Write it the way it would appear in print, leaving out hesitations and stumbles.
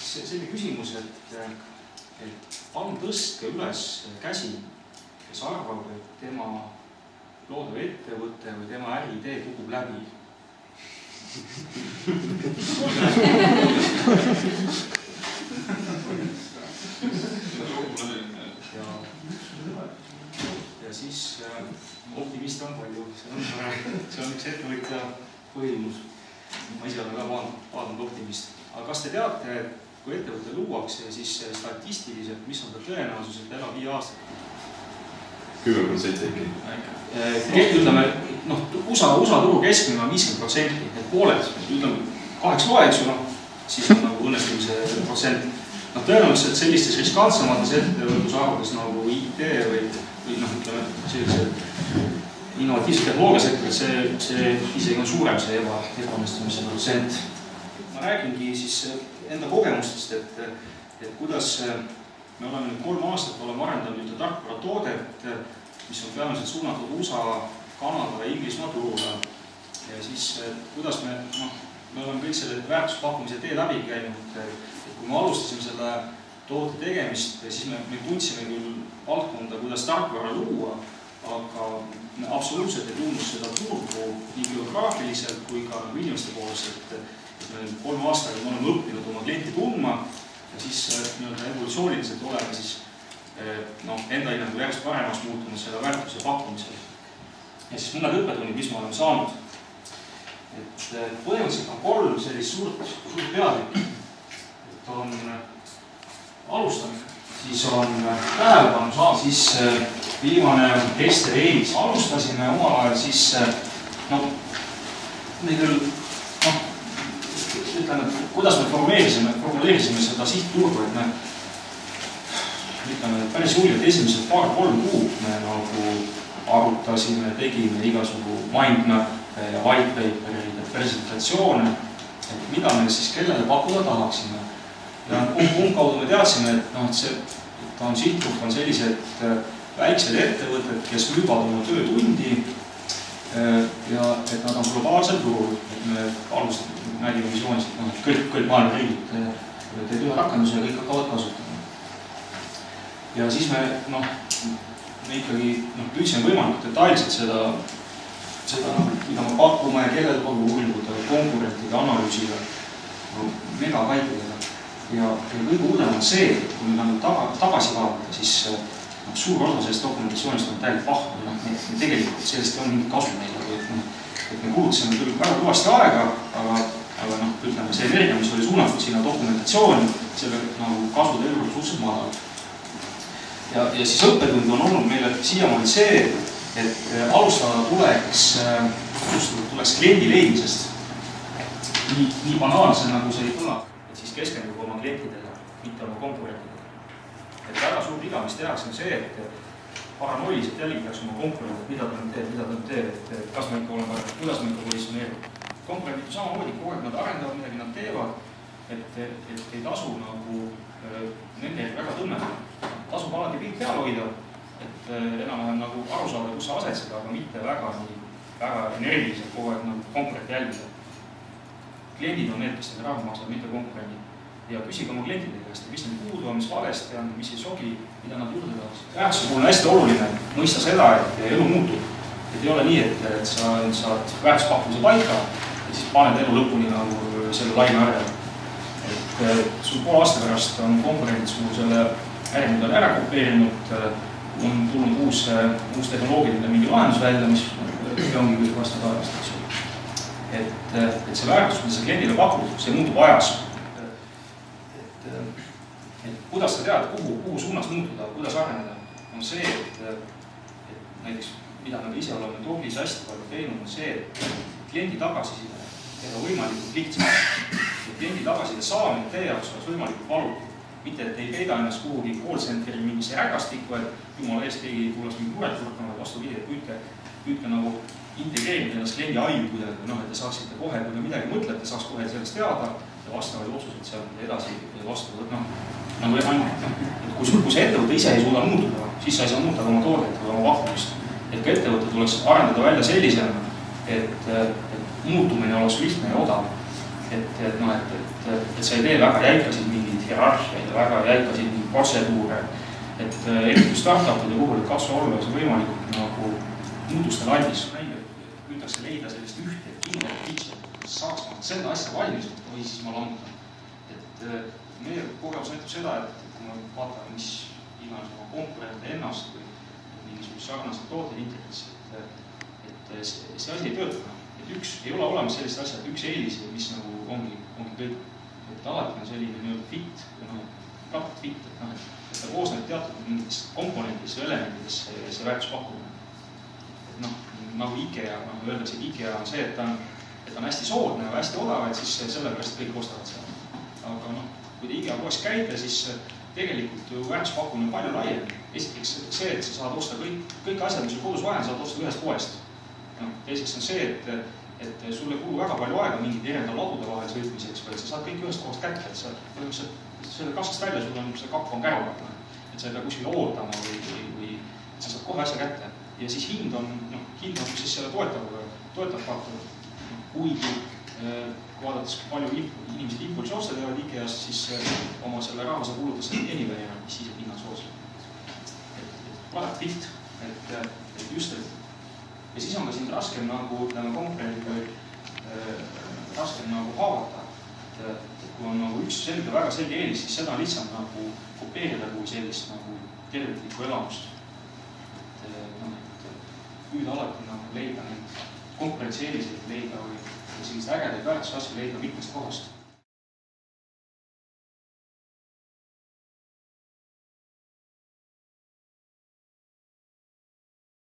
selline küsimus, et palun tõstke üles käsi, kes arvab, et tema loodav ettevõte või tema äriidee kukub läbi. Ja siis optimist on palju, see on üks ettevõtja põhimus. Ma ise olen ka vaadanud optimist. Aga kas te teate, et kui ettevõte luuakse, siis statistiliselt, mis on ta tõenäosus, et elab 5 aastat? 10% äkki. Ütleme, USA turu keskmine on 50%, et pooled, ütleme 8 loe, eks ju, siis on nagu õnnestumise protsent. Tõenäoliselt sellistes riskantsemates ettevõtlusarvudes nagu IT või ütleme, sellised innovatiivsed tehnoloogiasektorid, see isegi on suurem, see ebaõnnestumise protsent. Ma räägingi siis enda kogemustest, et kuidas me oleme nüüd 3 aastat arendanud ühte tarkvara toodet, mis on peamiselt suunatud USA, Kanada ja Inglismaa turule. Ja siis kuidas me oleme kõik selle väärtuspakkumise tee läbi käinud, et kui me alustasime selle toote tegemist, siis me tundsime küll valdkonda, kuidas tarkvara luua, aga me absoluutselt ei tundnud seda turgu nii geograafiliselt kui ka inimeste poolest, et me 3 aastaga me oleme õppinud oma klienti tundma ja siis evolutsiooniliselt oleme siis enda hinnangu järjest paremaks muutunud selle väärtuse pakkumisel. Ja siis mõned õppetunnid, mis me oleme saanud. Et põhimõtteliselt on 3 sellist suurt peatükki. Et on alustamine, siis on tähelepanu saada, siis viimane on tester eelis. Alustasime omal ajal siis, me küll, ütleme, kuidas me formuleerisime seda sihtturgu, et me ütleme, päris julgelt esimesed 2-3 kuud me nagu arutasime, tegime igasugu mindmap'e ja white paper'id ja presentatsioone, et mida me siis kellele pakkuda tahaksime. Ja kaudu me teadsime, et see on sihtgrupp on sellised väiksed ettevõtted, kes müüvad oma töötundi ja et nad on globaalsel turul. Et me alustame nägime visioonis, et kõik maailma riigid teed ühe rakenduse ja kõik hakkavad kasutama. Ja siis me ikkagi püüdsime võimalikult detailselt seda, mida me pakume ja kellel kogu uuringute, konkurentide, analüüsiga, megakaitidega. Ja kõige uudem on see, et kui me tagasi vaadata, siis suur osa sellest dokumentatsioonist on täielikult pahva. Me tegelikult sellest on mingit kasu meile. Et me kulutasime küll väga kõvasti aega, aga ütleme, see energia, mis oli suunatud sinna dokumentatsiooni, selle kasvu tegelikult suhteliselt madal. Ja siis õppetund on olnud meile siiamaani see, et alustada tuleks kliendi leidmisest. Nii banaalse, nagu see ei kõla, et siis keskendub oma klientidele, mitte oma konkurentidele. Et väga suur viga, mis tehakse, on see, et paranoiliselt jälgitakse oma konkurendid, mida ta nüüd teeb, et kas me ikka oleme, kuidas me ikka positsioneerime. Konkurendid samamoodi, kogu aeg nad arendavad, midagi nad teevad, et ei tasu nende väga tõmmata. Tasub alati pilt peal hoida, et enam-vähem aru saada, kus sa asetsed, aga mitte väga energiliselt kogu aeg konkurenti jälgida. Kliendid on need, kes teile raha maksavad, mitte konkurendid. Ja küsige oma klientide käest, mis neil puudu on, mis valesti on, mis ei sogi, mida nad juurde tahaksid. Väärtuse puhul on hästi oluline mõista seda, et elu muutub. Et ei ole nii, et sa saad väärtuspakkumise paika ja siis paned elu lõpuni selle laine arjale. Et sul pool aasta pärast on konkurendid sul selle ärimudel ära kopeerinud, on tulnud uus tehnoloogiline mingi lahendus välja, mis ongi kõik vastu taevast. Et see väärtus, mida sa kliendile pakud, see muutub ajas. Et kuidas sa tead, kuhu suunas muutuda, kuidas areneda, on see, et näiteks, mida me ise oleme Togis hästi palju teinud, on see, et kliendi tagasiside teha võimalikult lihtsalt. Kliendi tagasiside saamine teie jaoks oleks võimalikult valutud. Mitte, et ei peida ennast kuhugi call centeri mingisse rägastikku, et jumala eest keegi tuleks mingi muret kurtama, et vastu pidi, et püüdke integreerida ennast kliendi aju kuidagi, et te saaksite kohe, kui te midagi mõtlete, saaks kohe sellest teada ja vastavaid otsuseid seal edasi vastu võtta. Kui see ettevõte ise ei suuda muutuda, siis sa ei saa muuta oma toodet või oma pakkumist. Et ka ettevõte tuleks arendada välja sellisena, et muutumine oleks lihtne ja odav. et sa ei tee väga jäikasid mingeid hierarhiaid ja väga jäikasid mingeid protseduure. Et eriti startupide puhul, et katsu olla see võimalikult nagu muutuste laivis. Püütakse leida sellist ühte kindlat pitch, et saaks ma seda asja valmis või siis ma lammutan. Et meie kogemus näitab seda, et kui me vaatame, mis iganes oma konkurente ennast või mingisugust sarnased tooted internetis, et see asi ei tööta. Ei ole olemas sellist asja, et üks eelis, mis nagu ongi kõik. Et alati on selline nii-öelda fit või raport fit, et ta koosneb teatud mingitest komponentidest või elementidest see väärtuspakkumine. Et nagu IKEA, öeldakse, et IKEA on see, et ta on hästi soodne ja hästi odav, et siis sellepärast kõik ostavad seda. Aga kui te IKEA poes käite, siis tegelikult ju väärtuspakkumine on palju laiem. Esiteks see, et sa saad osta kõik asjad, mis sul kodus vaja, saad osta ühest poest. Teiseks on see, et sul ei kulu väga palju aega mingid ladude vahel sõitmiseks, vaid sa saad kõik ühest kohast kätte, et sa selle kassast välja, sul on see kapp on käruga, et sa ei pea kuskile ootama või sa saad kohe asja kätte. Ja siis hind on siis selle toetav faktor. Kuigi vaadates, kui palju inimesed impulsi osta teevad IKEA-st, siis oma selle raha sa kulutas anyway, mis siis hinnad soosib. Product fit, et just, ja siis on ka siin raskem nagu konkurentidel raskem nagu haavata. Kui on nagu üks väga selge eelis, siis seda on lihtsam nagu kopeerida kui sellist nagu terviklikku elamust. Püüda alati nagu leida neid konkurentsieeliseid leida või sellist ägedaid väärtusasju leida mitmest kohast.